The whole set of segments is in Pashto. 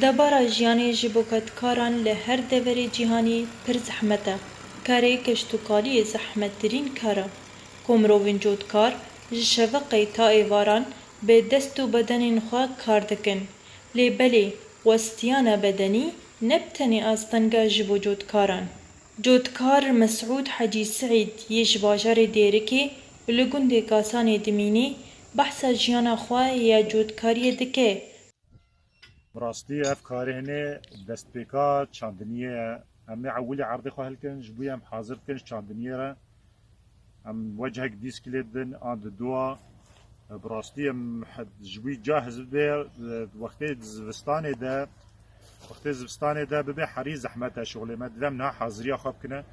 دبارا جیانی جبوکتکاران لهر دوری جیهانی پر زحمته. کاری کشتوکالی زحمت ترین کاره. کمروین جودکار جشوقی تا ایواران به دست و بدن خواه کار دکن. لیبلی وستیان بدنی نبتنی آستنگا جبو جودکاران. جودکار مسعود حجی سعید یش باجار دیرکی لگند کاسان دمینی بحث جیانا خواه یا جودکاری دکه. براستی اف کاری هنه دست پیکا چاندنیه ام عولی عرضی خواه هلکن جبوی ام حاضر کنش چاندنیه را ام وجهك ديسكليدن عند دوا براستی ام جبوی جاهز به وقتی زبستانه ده ببه حری زحمت شغل ما دیدم نه حاضری خواب کنه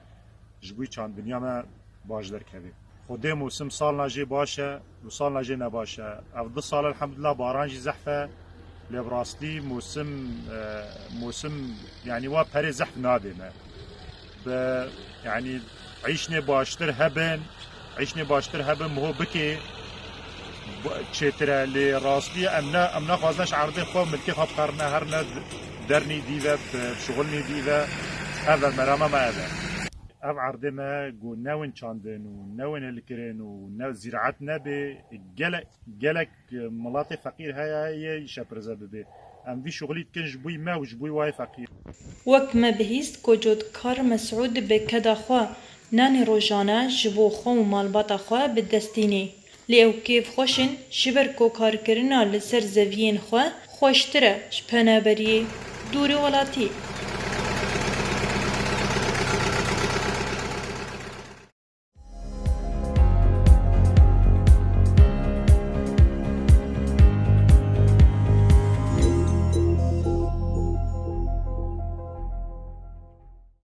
جبوی چند دنیا ما باش در کردی خودی موسم سال ناجی باشه و سال ناجی نباشه او 2 سال الحمدلله بارانجی زحفه لبراستی موسم يعني وا پری زحف نادمه يعني عيشني باشتر هبن مهو بكي چتره لی راستی امنا خوازنش عرضه خواه ملکی خواب قرنه هر درنی دیوه شغلنی دیوه اول مرامه ما اول او عرضه ما گو نوین چاندن و نوین الکرین و نو زراعت نبه گلک ملاط فقیر هیا شپرزه ببه ام وی شغلی تکن جبوی ما و جبوی وای فقیر وک ما بهیست کجود کار مسعود به کدا خواه نانی روزانه جبو خو و مالباتا خواه به دستینی لیو کیف خوشن شبر کو کار کرنا لسر زوین خواه خوشتره شپنابری دوری ولاتی